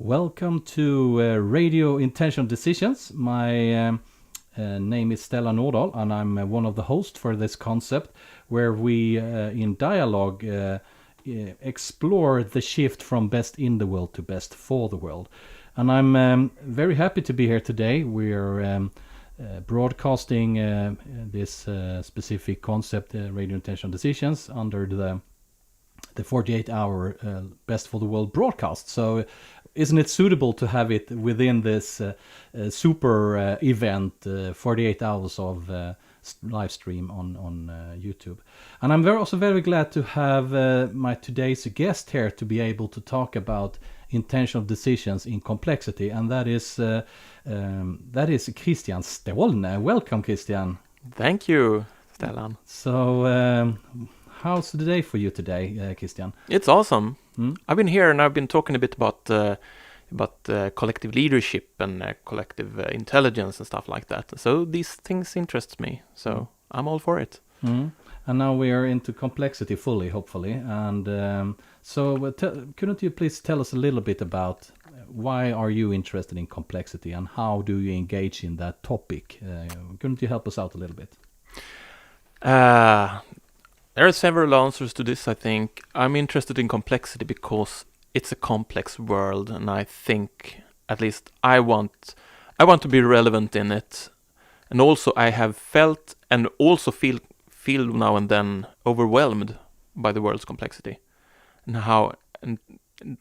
Welcome to Radio Intentional Decisions. My name is Stella Nordahl, and I'm one of the hosts for this concept, where we, in dialogue, explore the shift from best in the world to best for the world. And I'm very happy to be here today. We're broadcasting this specific concept, Radio Intentional Decisions, under the 48-hour Best for the World broadcast. So isn't it suitable to have it within this super event, 48 hours of live stream on YouTube? And I'm also very glad to have my today's guest here to be able to talk about intentional decisions in complexity, and that is Kristian Stlne. Welcome, Kristian. Thank you, Stellan. So how's the day for you today, Kristian? It's awesome. I've been here and I've been talking a bit about collective leadership and collective intelligence and stuff like that. So these things interest me. So I'm all for it. And now we are into complexity fully, hopefully. And couldn't you please tell us a little bit about why are you interested in complexity and how do you engage in that topic? Couldn't you help us out a little bit? There are several answers to this, I think. I'm interested in complexity because it's a complex world, and I think, at least I want to be relevant in it. And also I have felt and also feel now and then overwhelmed by the world's complexity, and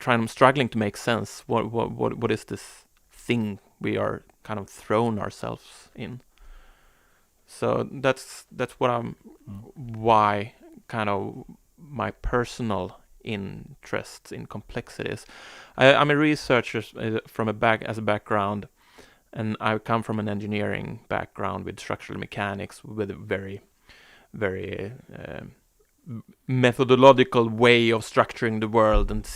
I'm struggling to make sense. What is this thing we are kind of thrown ourselves in? So that's why kind of my personal interest in complexities. I'm a researcher as a background, and I come from an engineering background with structural mechanics, with a very, very methodological way of structuring the world and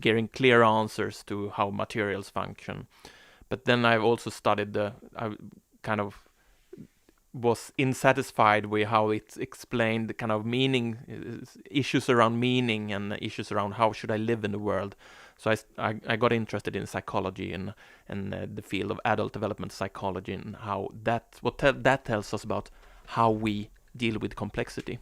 getting clear answers to how materials function. But then I've also studied I kind of was insatisfied with how it explained the kind of issues around meaning and issues around how should I live in the world. So I got interested in psychology and the field of adult development psychology, and how that tells us about how we deal with complexity.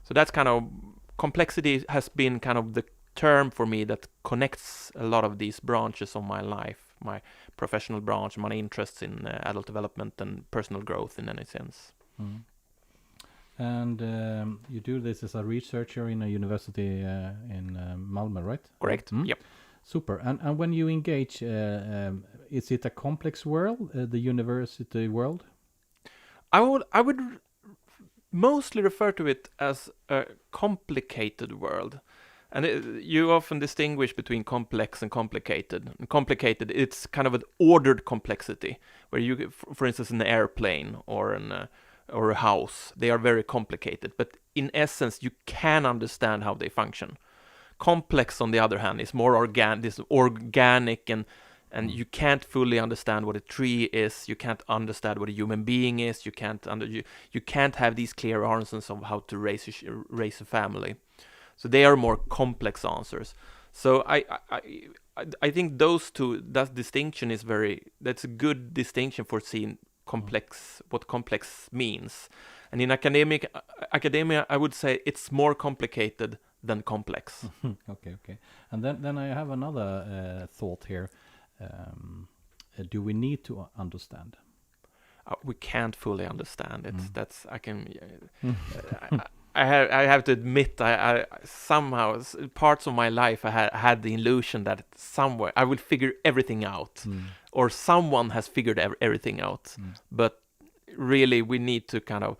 So that's kind of, complexity has been kind of the term for me that connects a lot of these branches of my life, my professional branch, my interests in adult development and personal growth in any sense. And you do this as a researcher in a university in Malmö, right? Correct. Yep. Super. And when you engage, is it a complex world, the university world? I would mostly refer to it as a complicated world. And you often distinguish between complex and complicated. And complicated, it's kind of an ordered complexity, where you, for instance, an airplane or a house, they are very complicated, but in essence, you can understand how they function. Complex, on the other hand, is more organic, and you can't fully understand what a tree is. You can't understand what a human being is. You can't have these clear answers of how to raise a family. So they are more complex answers. So I think that distinction is that's a good distinction for seeing what complex means. And in academia, I would say it's more complicated than complex. Okay. And then I have another thought here. Do we need to understand? We can't fully understand it. I have to admit, I somehow, parts of my life, I had the illusion that somewhere I will figure everything out, or someone has figured everything out. But really, we need to kind of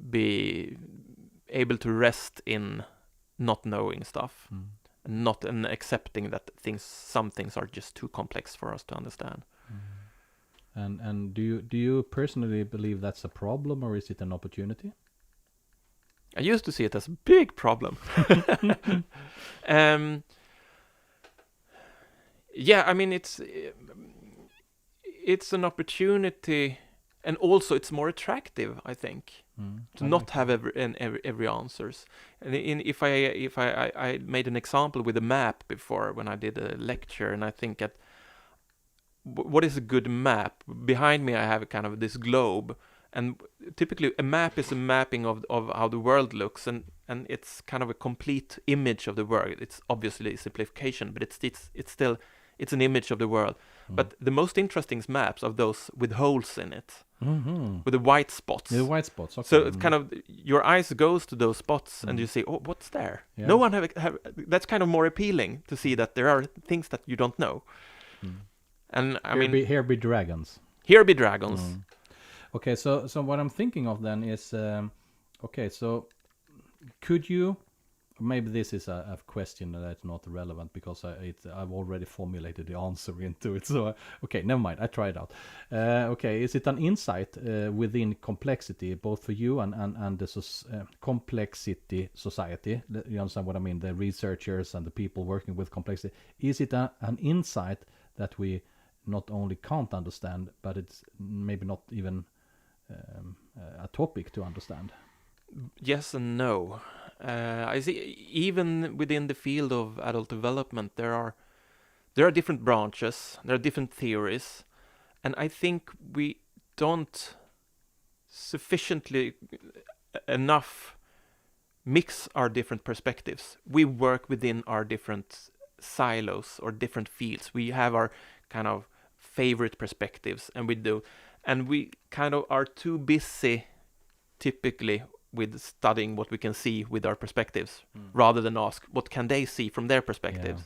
be able to rest in not knowing stuff, and accepting that some things are just too complex for us to understand. And do you personally believe that's a problem, or is it an opportunity? I used to see it as a big problem. Yeah, I mean, it's an opportunity, and also it's more attractive, I think. To I not like have every answers. And if I made an example with a map before when I did a lecture, and I think at what is a good map? Behind me I have kind of this globe, and typically a map is a mapping of how the world looks, and it's kind of a complete image of the world. It's obviously a simplification, but it's still an image of the world. But the most interesting maps are those with holes in it, with the white spots. The white spots. Okay. So it's kind of your eyes goes to those spots, and you say, "Oh, what's there?" Yeah. No one have. That's kind of more appealing to see that there are things that you don't know. And I mean, here be dragons. here be dragons. Okay, so what I'm thinking of then is, okay, so could you? Maybe this is a question that's not relevant because I've already formulated the answer into it. So okay, never mind. I try it out. Okay, is it an insight within complexity, both for you and the complexity society? You understand what I mean? The researchers and the people working with complexity. Is it an insight that we not only can't understand, but it's maybe not even a topic to understand? Yes and no. I see. Even within the field of adult development, there are different branches. There are different theories, and I think we don't sufficiently enough mix our different perspectives. We work within our different silos or different fields. We have our kind of favorite perspectives, and we kind of are too busy typically with studying what we can see with our perspectives, rather than ask what can they see from their perspectives.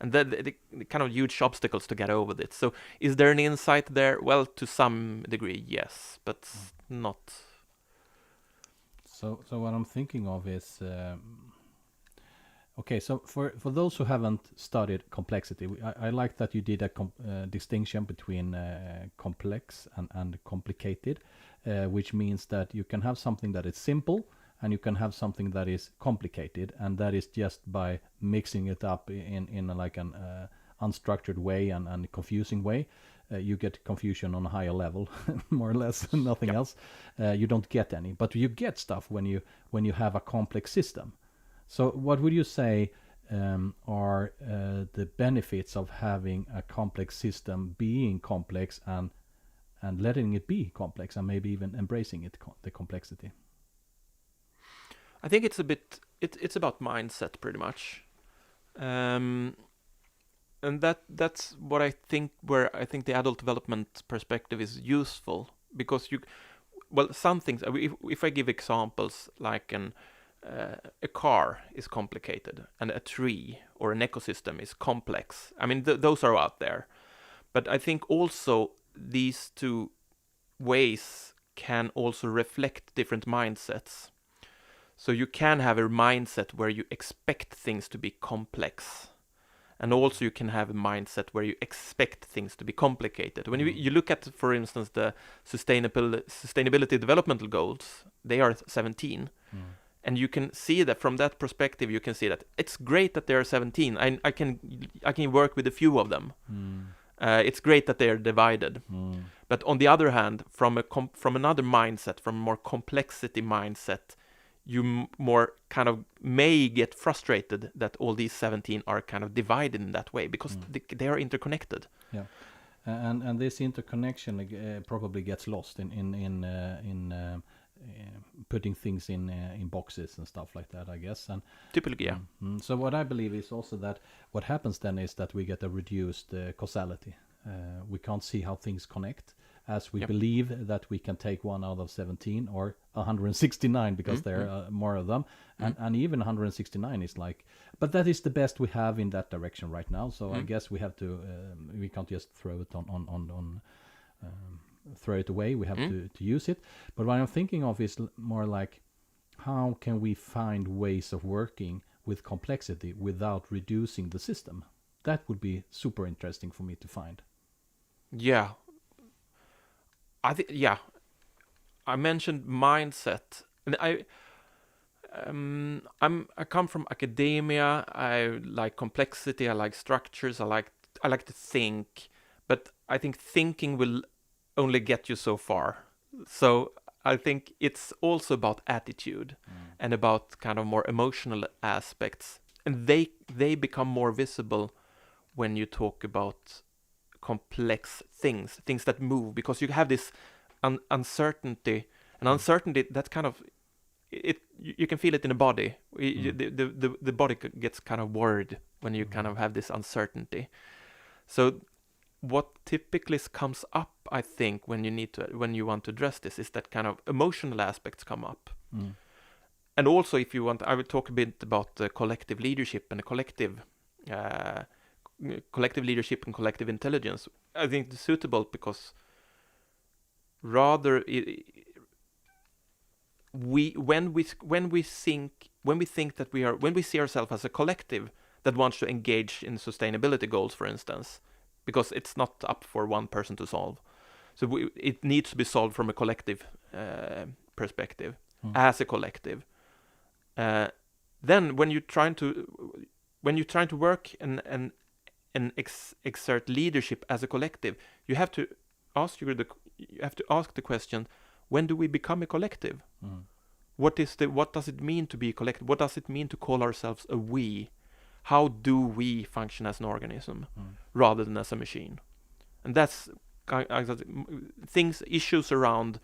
And the kind of huge obstacles to get over it. So is there an insight there? Well, to some degree, yes, but not. So what I'm thinking of is, okay, so for those who haven't studied complexity, I like that you did a distinction between complex and complicated, which means that you can have something that is simple and you can have something that is complicated, and that is just by mixing it up in like an unstructured way and confusing way. You get confusion on a higher level, more or less, nothing else. You don't get any, but you get stuff when you have a complex system. So what would you say are the benefits of having a complex system being complex and letting it be complex, and maybe even embracing it, the complexity? I think it's it's about mindset pretty much, and that's what I think, where I think the adult development perspective is useful, because some things, if I give examples like a car is complicated and a tree or an ecosystem is complex. I mean, those are out there, but I think also these two ways can also reflect different mindsets. So you can have a mindset where you expect things to be complex, and also you can have a mindset where you expect things to be complicated. When you look at, for instance, the sustainability developmental goals, they are 17. And you can see that from that perspective, you can see that it's great that there are 17. I can work with a few of them. It's great that they are divided. But on the other hand, from another mindset, from a more complexity mindset, you more kind of may get frustrated that all these 17 are kind of divided in that way, because they are interconnected. Yeah, and this interconnection probably gets lost in putting things in boxes and stuff like that, I guess. And typically, yeah. So what I believe is also that what happens then is that we get a reduced causality. We can't see how things connect, as we believe that we can take one out of 17 or 169 because there are more of them, and even 169 is like, but that is the best we have in that direction right now. So I guess we have to, we can't just throw it throw it away. We have to use it. But what I'm thinking of is more like, how can we find ways of working with complexity without reducing the system? That would be super interesting for me to find. Yeah. I mentioned mindset, and I come from academia. I like complexity. I like structures. I like to think, but I think thinking will only get you so far. So I think it's also about attitude and about kind of more emotional aspects, and they become more visible when you talk about complex things that move, because you have this uncertainty, and uncertainty that kind of you can feel it in the body. The body gets kind of worried when you kind of have this uncertainty. So what typically comes up, I think, when you want to address this, is that kind of emotional aspects come up. And also, if you want, I will talk a bit about the collective leadership and the collective leadership and collective intelligence. I think it's suitable because rather when we think that when we see ourselves as a collective that wants to engage in sustainability goals, for instance, because it's not up for one person to solve, so it needs to be solved from a collective perspective, as a collective. Then when you're trying to work and exert leadership as a collective, you have to ask the question: when do we become a collective? What does it mean to be a collective? What does it mean to call ourselves a we? How do we function as an organism rather than as a machine? And that's issues around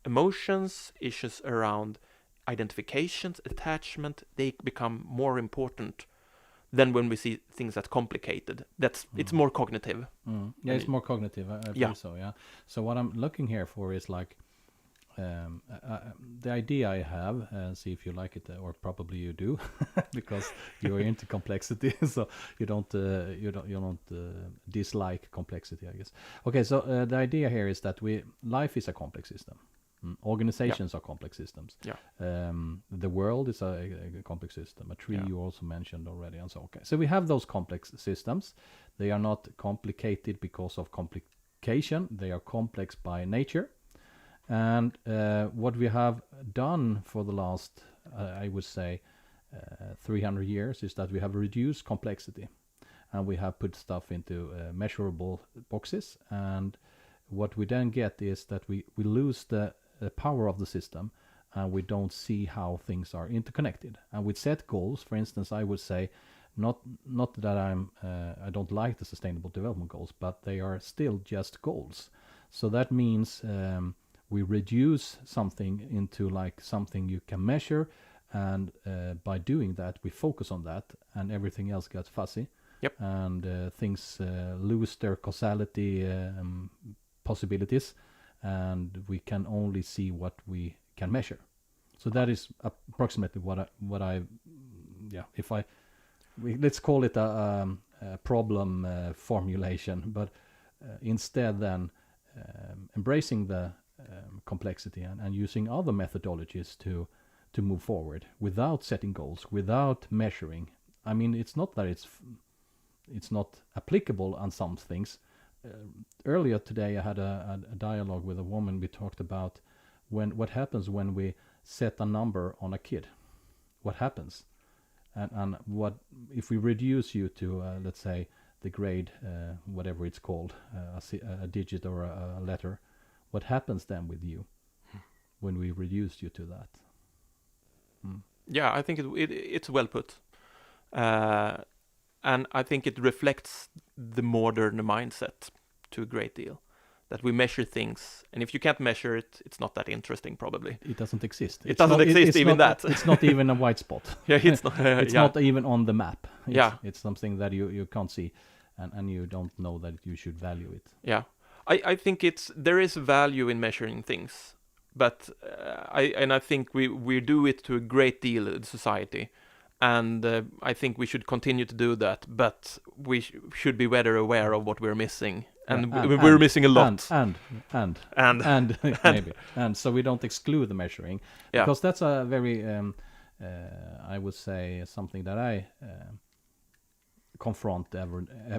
emotions, issues around identifications, attachment. They become more important than when we see things that's complicated. It's more cognitive. Yeah, it's more cognitive. I believe so. Yeah. So what I'm looking here for is like the idea I have, and see if you like it, or probably you do, because you're into complexity. So you don't dislike complexity, I guess. Okay, so the idea here is that life is a complex system. Organizations are complex systems. The world is a complex system. A tree you also mentioned already, and so okay. So we have those complex systems. They are not complicated because of complication. They are complex by nature. And what we have done for the last, I would say, 300 years is that we have reduced complexity, and we have put stuff into measurable boxes. And what we then get is that we lose the power of the system, and we don't see how things are interconnected. And we set goals. For instance, I would say, not that I don't like the Sustainable Development Goals, but they are still just goals. So that means we reduce something into like something you can measure, and by doing that, we focus on that, and everything else gets fuzzy. And things lose their causality possibilities, and we can only see what we can measure. So that is approximately what I let's call it a problem formulation, but instead then embracing the complexity and using other methodologies to move forward without setting goals, without measuring. I mean, it's not that it's not applicable on some things. Earlier today I had a dialogue with a woman. We talked about what happens when we set a number on a kid. What happens? And what if we reduce you to let's say the grade, whatever it's called, a digit or a letter? What happens then with you when we reduce you to that? Yeah, I think it's well put, and I think it reflects the modern mindset to a great deal. That we measure things, and if you can't measure it, it's not that interesting. Probably it doesn't exist. It doesn't exist. It's not even a white spot. It's not. It's not even on the map. It's something that you can't see, and you don't know that you should value it. Yeah, I think there is value in measuring things, but I think we do it to a great deal in society, and I think we should continue to do that. But we should be better aware of what we're missing. And we're missing a lot. And maybe. And so we don't exclude the measuring. Because that's a very, I would say, something that I confront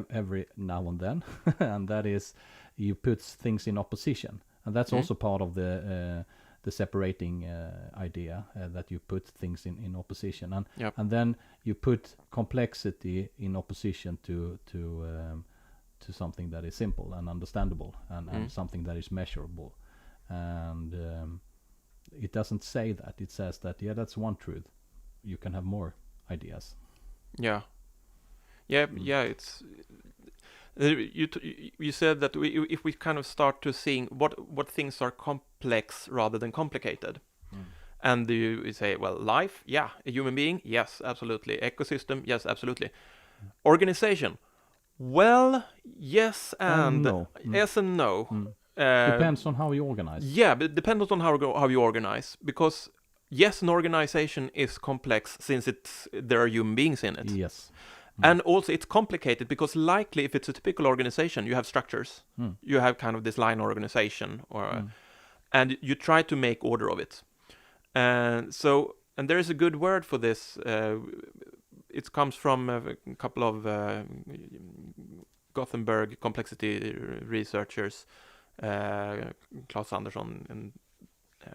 every now and then. And that is, you put things in opposition. And that's also part of the separating idea, that you put things in opposition. And then you put complexity in opposition to to something that is simple and understandable and something that is measurable. And it doesn't say that. It says that, yeah, that's one truth. You can have more ideas. Yeah. It's you said that if we kind of start to seeing what things are complex rather than complicated, and you say, well, life, yeah, a human being, yes, absolutely, ecosystem, yes, absolutely, organization, well, yes and no. yes and no. Depends on how you organize. Yeah, but it depends on how you organize, because yes, an organization is complex since there are human beings in it. Yes. And also it's complicated because likely if it's a typical organization, you have structures. You have kind of this line organization, and you try to make order of it. And there is a good word for this. It comes from a couple of Gothenburg complexity researchers. Claes Andersson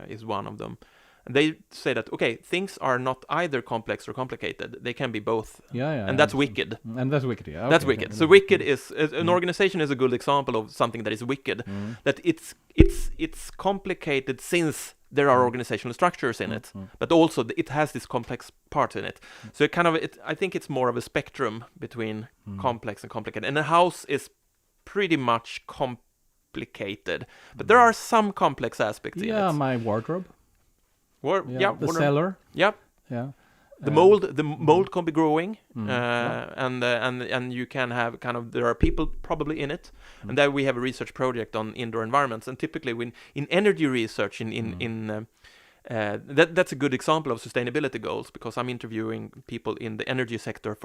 is one of them. And they say that, okay, things are not either complex or complicated. They can be both. And that's wicked. And that's wicked, yeah. That's wicked. So wicked is, an organization is a good example of something that is wicked. That it's complicated since there are organizational structures in it, but also it has this complex part in it. So I think it's more of a spectrum between complex and complicated. And a house is pretty much complicated, but there are some complex aspects in it. Yeah, my wardrobe. The cellar. Yep. Yeah. The mold can be growing, and you can have there are people probably in it, and then we have a research project on indoor environments. And typically, in energy research, that's a good example of sustainability goals, because I'm interviewing people in the energy sector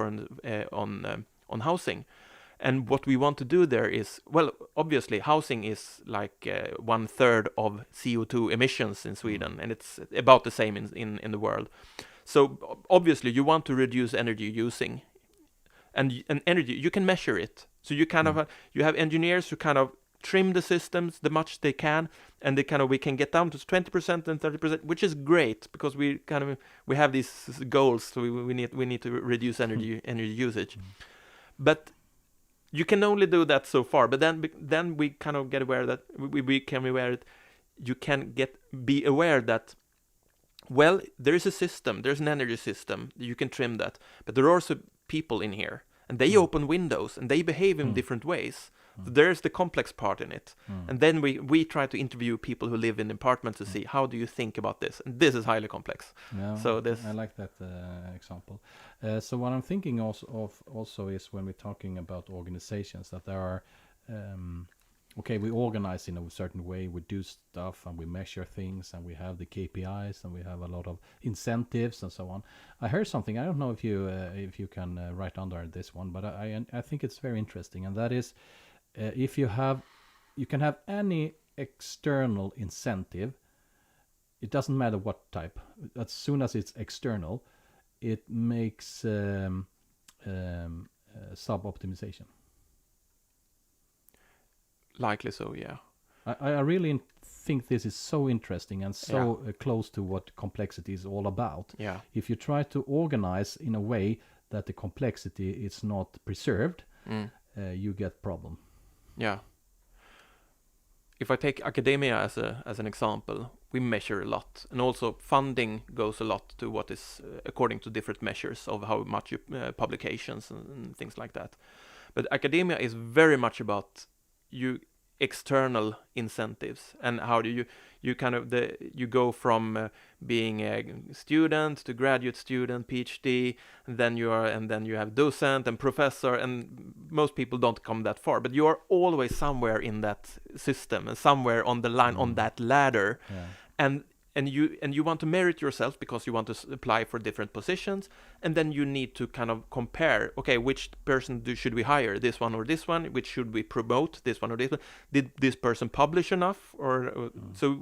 on housing. And what we want to do there is, well, obviously, housing is like 1/3 of CO2 emissions in Sweden, and it's about the same in the world. So obviously, you want to reduce energy using, and energy, you can measure it. So you you have engineers who kind of trim the systems the much they can, and we can get down to 20% and 30%, which is great, because we have these goals. So we need to reduce energy usage, but you can only do that so far. But then we kind of get aware that you can be aware that, well, there is a system, there's an energy system, you can trim that, but there are also people in here, and they open windows, and they behave in different ways. So there's the complex part in it. And then we try to interview people who live in apartments to see, how do you think about this? And this is highly complex. Yeah, so I like that example. So what I'm thinking also is, when we're talking about organizations, that there are we organize in a certain way, we do stuff and we measure things, and we have the KPIs, and we have a lot of incentives and so on. I heard something, I don't know if you can write under this one, but I think it's very interesting, and that is, if you can have any external incentive, it doesn't matter what type, as soon as it's external, it makes sub-optimization. Likely so, yeah. I really think this is so interesting and so close to what complexity is all about. Yeah. If you try to organize in a way that the complexity is not preserved, you get problem. Yeah. If I take academia as an example, we measure a lot, and also funding goes a lot to what is according to different measures of how much publications and things like that. But academia is very much about external incentives, and how do you go from being a student to graduate student, PhD, and then you have docent and professor, and most people don't come that far, but you are always somewhere in that system and somewhere on the line, on that ladder. And you want to merit yourself because you want to apply for different positions, and then you need to kind of compare, okay, which person should we hire, this one or this one, which should we promote, this one or this one, did this person publish enough, or so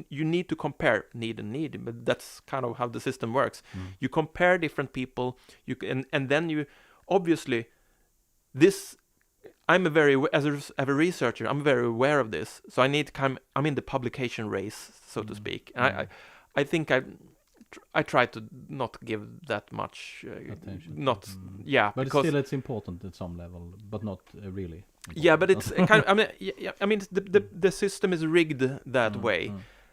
you need to compare need, but that's kind of how the system works. You compare different people, and then you obviously this. As a researcher, I'm very aware of this. So I'm in the publication race, so to speak. And I think I try to not give that much attention. But because still it's important at some level, but not really. Yeah, but it's kind of. I mean, I mean, the system is rigged that way,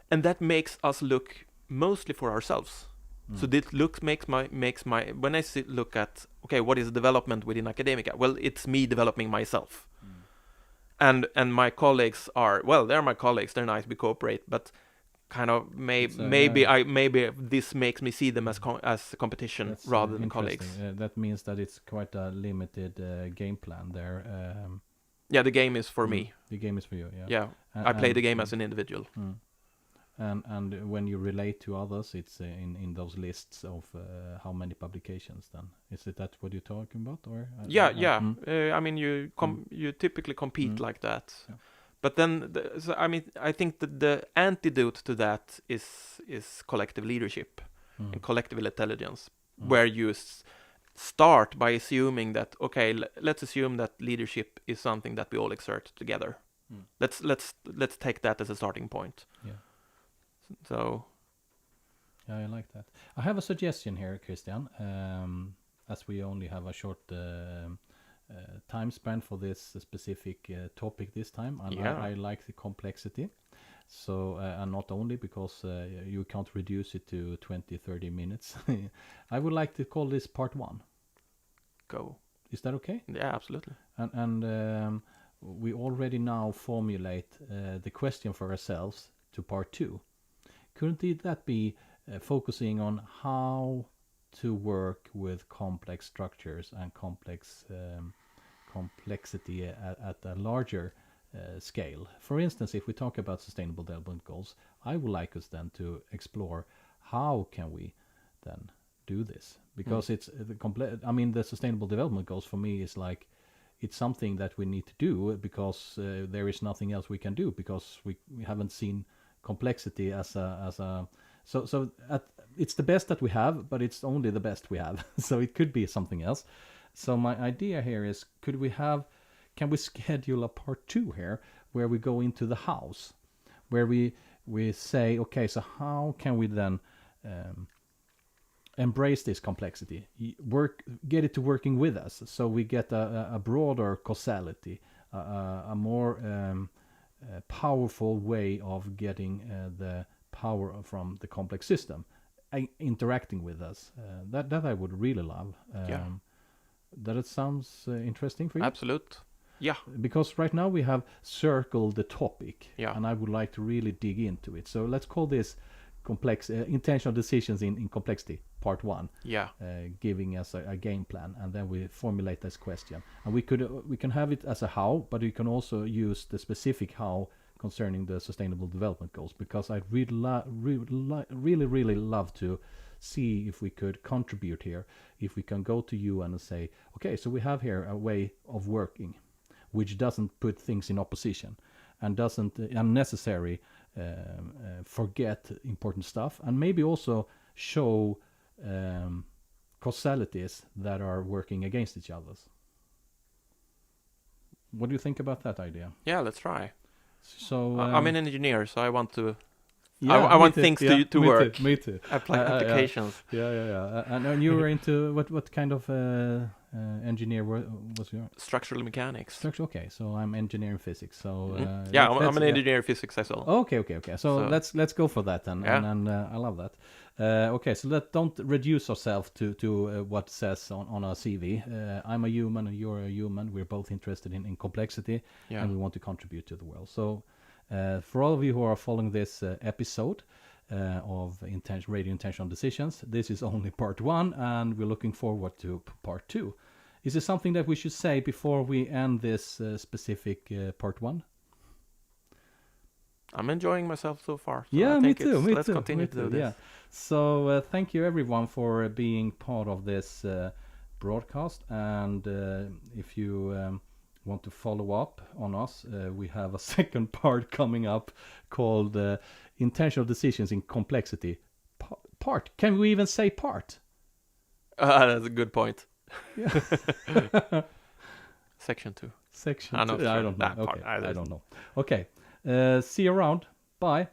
and that makes us look mostly for ourselves. So this makes my when I look at, okay, what is development within academia? Well, it's me developing myself, and my colleagues are, well, they're my colleagues. They're nice, we cooperate, but kind of maybe this makes me see them as competition rather than colleagues. That means that it's quite a limited game plan there. Yeah, the game is for me. The game is for you. Yeah. Yeah, I play the game as an individual. And when you relate to others, it's in those lists of how many publications. Then is it that what you're talking about, or? I mean, you typically compete like that, but then I mean, I think that the antidote to that is collective leadership and collective intelligence, where you start by assuming that, okay, let's assume that leadership is something that we all exert together. Let's take that as a starting point. Yeah. So, yeah, I like that. I have a suggestion here, Kristian. As we only have a short time span for this specific topic this time, and I like the complexity. So, and not only because you can't reduce it to 20-30 minutes. I would like to call this part 1. Go. Is that okay? Yeah, absolutely. And we already now formulate the question for ourselves to part 2. Couldn't that be focusing on how to work with complex structures and complexity at a larger scale? For instance, if we talk about sustainable development goals, I would like us then to explore how can we then do this, because it's the sustainable development goals for me is like, it's something that we need to do because there is nothing else we can do, because we haven't seen complexity as a it's the best that we have, but it's only the best we have. So it could be something else. So my idea here is, can we schedule a part 2 here where we go into the house, where we say, okay, so how can we then embrace this complexity, get it to working with us, so we get a broader causality, a more powerful way of getting the power from the complex system interacting with us. That I would really love. That it sounds interesting for you? Absolute. Yeah. Because right now we have circled the topic, and I would like to really dig into it. So let's call this complex intentional decisions in complexity part 1. Giving us a game plan, and then we formulate this question, and we can have it as a how, but we can also use the specific how concerning the sustainable development goals, because I'd really love to see if we could contribute here, if we can go to you and say, okay, so we have here a way of working which doesn't put things in opposition and doesn't unnecessary forget important stuff, and maybe also show causalities that are working against each other. What do you think about that idea? Yeah, let's try. So I'm an engineer, so I want to. I want things to work. Me too. Applications. And you were into what kind of engineer was your? Structural mechanics. Okay, so I'm engineering physics. So I'm an engineer in physics as well. Okay. So let's go for that then. And I love that. Okay, so don't reduce ourselves to what says on our CV. I'm a human and you're a human. We're both interested in complexity, and we want to contribute to the world. So for all of you who are following this episode of Radio Intentional Decisions, this is only part 1, and we're looking forward to part 2. Is there something that we should say before we end this specific part 1? I'm enjoying myself so far. So yeah, me too. Let's continue to do this. Yeah. So thank you everyone for being part of this broadcast. And if you want to follow up on us, we have a second part coming up called Intentional Decisions in Complexity Part. Can we even say part? That's a good point. Yeah. Section 2. I don't know. Okay. I don't know. Okay. See you around. Bye.